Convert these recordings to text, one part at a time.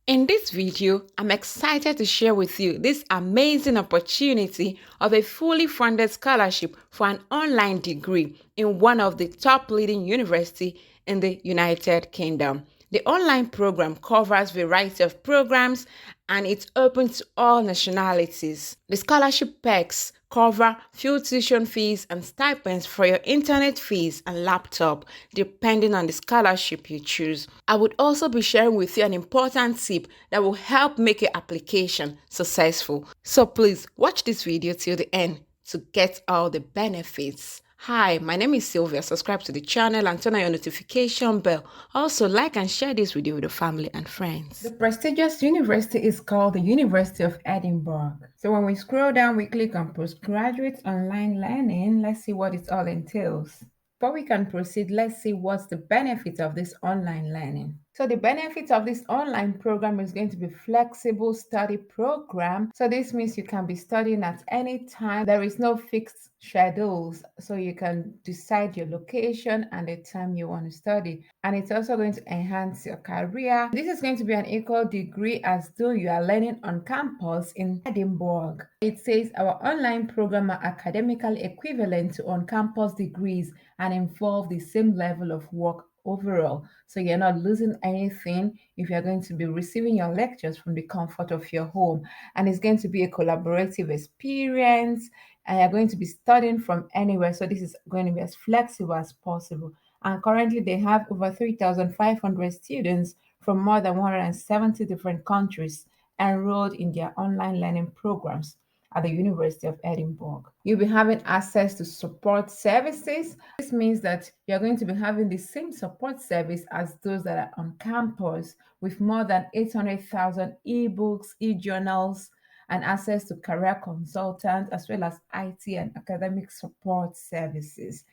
In this video, I'm excited to share with you this amazing opportunity of a fully funded scholarship for an online degree in one of the top leading universities in the United Kingdom. The online program covers a variety of programs and it's open to all nationalities. The scholarship perks cover full tuition fees and stipends for your internet fees and laptop, depending on the scholarship you choose. I would also be sharing with you an important tip that will help make your application successful. So please watch this video till the end to get all the benefits. Hi, my name is Sylvia. Subscribe to the channel and turn on your notification bell. Also, like and share this video with your family and friends. The prestigious university is called the University of Edinburgh. So when we scroll down, we click on postgraduate online learning. Let's see what it all entails. Before we can proceed, let's see what's the benefit of this online learning. So the benefit of this online program is going to be flexible study program. So this means you can be studying at any time. There is no fixed schedules. So you can decide your location and the time you want to study. And it's also going to enhance your career. This is going to be an equal degree as though you are learning on campus in Edinburgh. It says our online program are academically equivalent to on-campus degrees and involve the same level of work overall. So you're not losing anything if you're going to be receiving your lectures from the comfort of your home. And it's going to be a collaborative experience and you're going to be studying from anywhere. So this is going to be as flexible as possible. And currently they have over 3,500 students from more than 170 different countries enrolled in their online learning programs at the University of Edinburgh. You'll be having access to support services. This means that you're going to be having the same support service as those that are on campus with more than 800,000 ebooks, e-journals, and access to career consultants as well as IT and academic support services.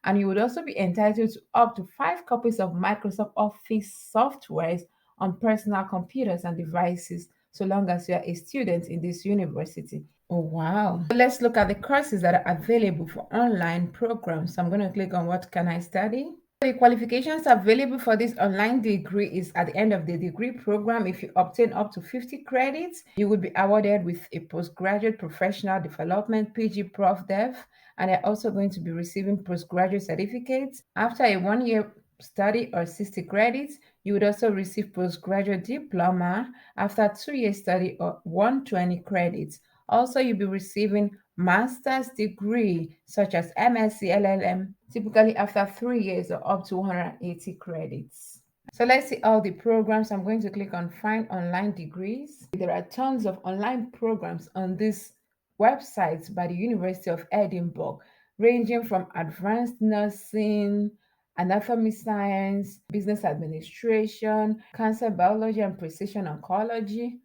And you would also be entitled to up to 5 copies of Microsoft Office softwares on personal computers and devices so long as you're a student in this university. Oh, wow. Let's look at the courses that are available for online programs. So I'm going to click on what can I study? The qualifications available for this online degree is at the end of the degree program. If you obtain up to 50 credits, you will be awarded with a postgraduate professional development PG Prof Dev, and they're also going to be receiving postgraduate certificates. After a 1 year study or 60 credits, you would also receive postgraduate diploma after 2 year study or 120 credits. Also, you'll be receiving master's degree such as MSc, LLM, typically after 3 years or up to 180 credits. So let's see all the programs. I'm going to click on Find Online Degrees. There are tons of online programs on this website by the University of Edinburgh, ranging from advanced nursing, anatomy science, business administration, cancer biology and precision oncology,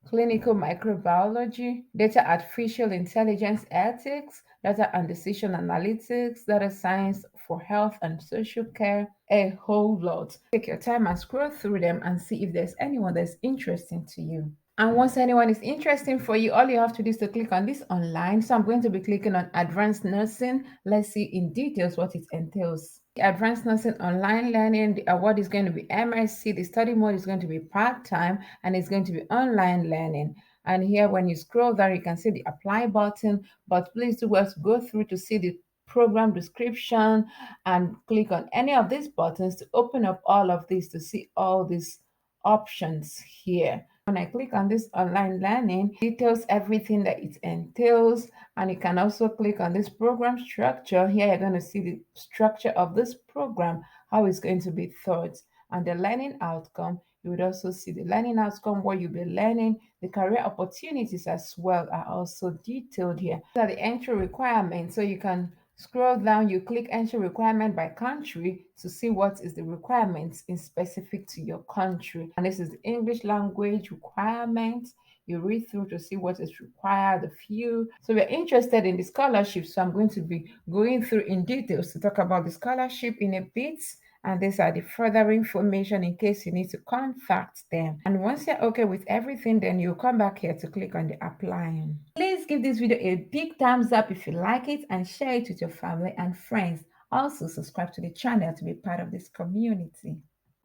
clinical microbiology, data artificial intelligence ethics, data and decision analytics, data science for health and social care, a whole lot. Take your time and scroll through them and see if there's anyone that's interesting to you. And once anyone is interesting for you, all you have to do is to click on this online. So I'm going to be clicking on advanced nursing. Let's see in details what it entails. Advanced nursing online learning, the award is going to be MSc. The study mode is going to be part-time and it's going to be online learning. And here when you scroll down, you can see the apply button, but please do well to go through to see the program description and click on any of these buttons to open up all of these to see all these options here. When I click on this online learning, it details everything that it entails, and you can also click on this program structure. Here you're going to see the structure of this program, how it's going to be taught, and the learning outcome. You would also see the learning outcome, what you'll be learning. The career opportunities as well are also detailed here. These are the entry requirements, so you can scroll down, you click entry requirement by country to see what is the requirements in specific to your country. And this is the English language requirements. You read through to see what is required, a few. So we're interested in the scholarship. So I'm going to be going through in details to talk about the scholarship in a bit. And these are the further information in case you need to contact them. And once you're okay with everything, then you'll come back here to click on the applying. Please give this video a big thumbs up if you like it and share it with your family and friends. Also, subscribe to the channel to be part of this community.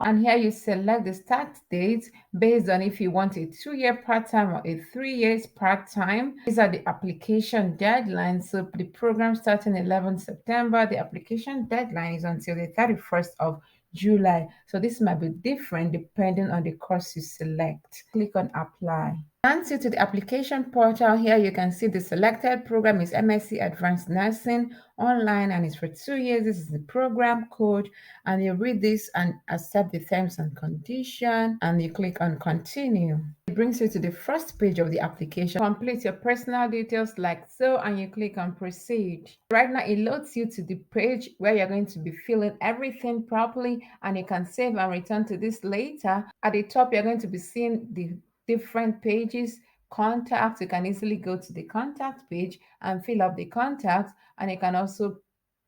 And here you select the start date based on if you want a 2-year part-time or a 3 years part-time. These are the application deadlines. So the program starting 11th September. The application deadline is until the 31st of July. So this might be different depending on the course you select. Click on apply. Once you to the application portal, here you can see the selected program is MSc Advanced Nursing online and it's for 2 years. This is the program code and you read this and accept the terms and condition and you click on continue. It brings you to the first page of the application. Complete your personal details like so and you click on proceed. Right now it loads you to the page where you're going to be filling everything properly and you can save and return to this later. At the top you're going to be seeing the different pages. Contacts, you can easily go to the contact page and fill up the contacts and you can also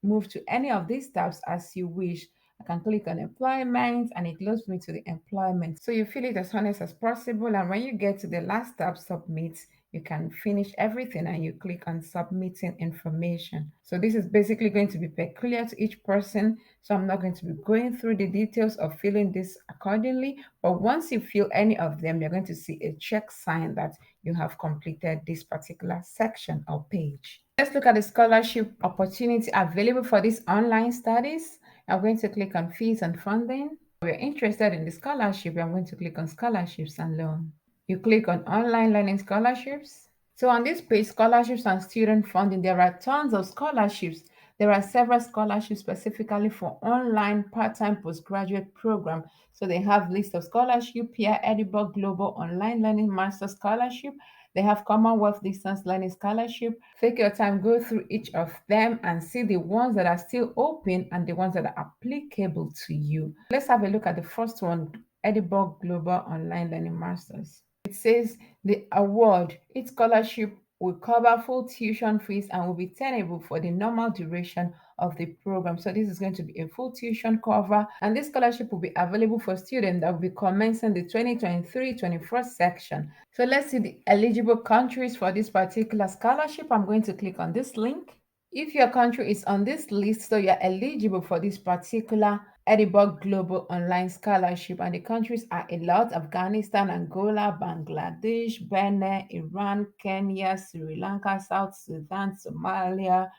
move to any of these tabs as you wish. I can click on employment and it loads me to the employment. So you fill it as honest as possible and when you get to the last tab, submit, you can finish everything and you click on submitting information. So this is basically going to be peculiar to each person. So I'm not going to be going through the details of filling this accordingly. But once you fill any of them, you're going to see a check sign that you have completed this particular section or page. Let's look at the scholarship opportunity available for these online studies. I'm going to click on fees and funding. If you're interested in the scholarship, I'm going to click on scholarships and loan. You click on online learning scholarships. So on this page, scholarships and student funding, there are tons of scholarships. There are several scholarships specifically for online part-time postgraduate program. So they have list of scholarship here, Edinburgh Global Online Learning Master Scholarship. They have Commonwealth Distance Learning Scholarship. Take your time, go through each of them and see the ones that are still open and the ones that are applicable to you. Let's have a look at the first one, Edinburgh Global Online Learning Masters. It says the award, each scholarship will cover full tuition fees and will be tenable for the normal duration of the program. So this is going to be a full tuition cover and this scholarship will be available for students that will be commencing the 2023-24 section. So let's see the eligible countries for this particular scholarship. I'm going to click on this link. If your country is on this list, so you're eligible for this particular Edinburgh Global Online Scholarship, and the countries are a lot: Afghanistan, Angola, Bangladesh, Benin, Iran, Kenya, Sri Lanka, South Sudan, Somalia,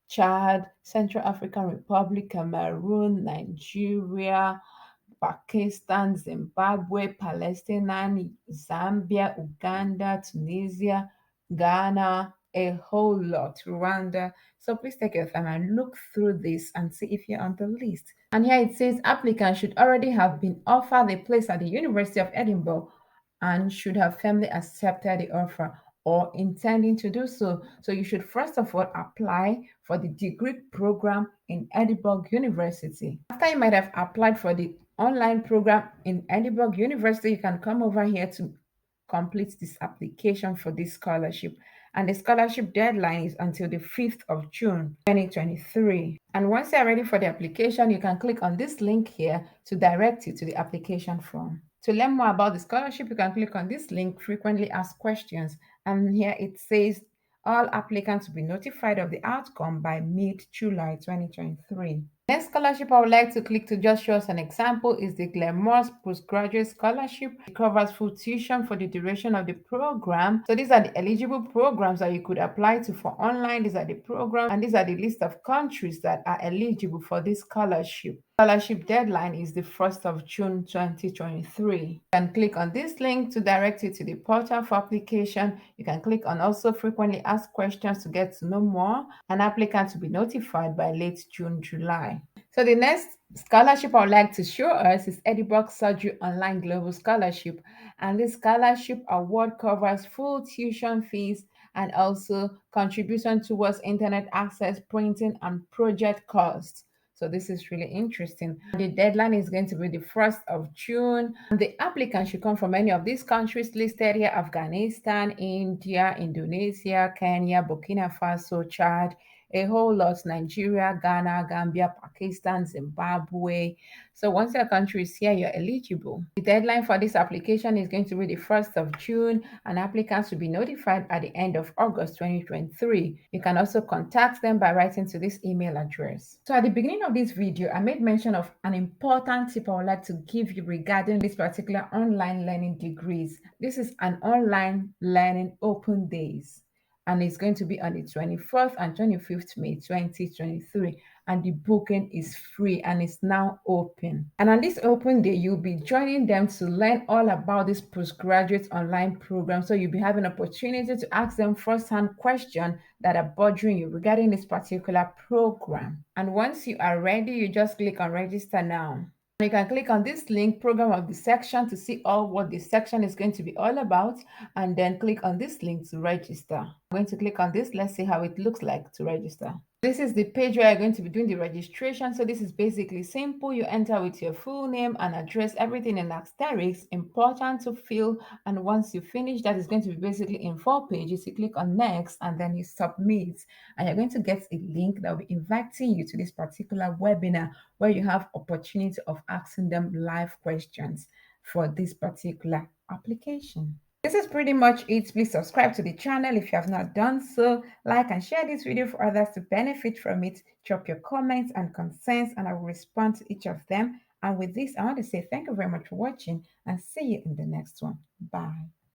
Chad, Central African Republic, Cameroon, Nigeria, Pakistan, Zimbabwe, Palestine, Zambia, Uganda, Tunisia, Ghana, a whole lot, Rwanda. So please take your time and look through this and see if you're on the list. And here it says applicants should already have been offered a place at the University of Edinburgh and should have firmly accepted the offer or intending to do so. So you should first of all apply for the degree program in Edinburgh University. After you might have applied for the online program in Edinburgh University, you can come over here to complete this application for this scholarship. And the scholarship deadline is until the 5th of June, 2023. And once you're ready for the application, you can click on this link here to direct you to the application form. To learn more about the scholarship, you can click on this link, frequently asked questions. And here it says all applicants will be notified of the outcome by mid-July 2023. Next scholarship I would like to click to just show us an example is the Glenmore's Postgraduate Scholarship. It covers full tuition for the duration of the program. So these are the eligible programs that you could apply to for online. These are the programs and these are the list of countries that are eligible for this scholarship. Scholarship deadline is the 1st of June 2023. You can click on this link to direct you to the portal for application. You can click on also frequently asked questions to get to know more. An applicant will be notified by late June, July. So the next scholarship I would like to show us is Edinburgh Surgery Online Global Scholarship. And this scholarship award covers full tuition fees and also contribution towards internet access, printing, and project costs. So this is really interesting. The deadline is going to be the 1st of June. The applicant should come from any of these countries listed here: Afghanistan, India, Indonesia, Kenya, Burkina Faso, Chad, a whole lot: Nigeria, Ghana, Gambia, Pakistan, Zimbabwe. So once your country is here, you're eligible. The deadline for this application is going to be the 1st of June, and applicants will be notified at the end of August 2023. You can also contact them by writing to this email address. So at the beginning of this video, I made mention of an important tip I would like to give you regarding this particular online learning degrees. This is an online learning open days, and it's going to be on the 24th and 25th May 2023, and the booking is free and it's now open. And on this open day, you'll be joining them to learn all about this postgraduate online program. So you'll be having opportunity to ask them first-hand questions that are bothering you regarding this particular program. And once you are ready, you just click on register now. You can click on this link, program of the section, to see all what the section is going to be all about, and then click on this link to register. I'm going to click on this. Let's see how it looks like to register. This is the page where you're going to be doing the registration. So this is basically simple. You enter with your full name and address, everything in asterisks, important to fill. And once you finish, that is going to be basically in 4 pages. You click on next and then you submit, and you're going to get a link that will be inviting you to this particular webinar where you have opportunity of asking them live questions for this particular application. This is pretty much it. Please subscribe to the channel if you have not done so. Like and share this video for others to benefit from it. Drop your comments and concerns and I will respond to each of them. And with this, I want to say thank you very much for watching and see you in the next one. Bye.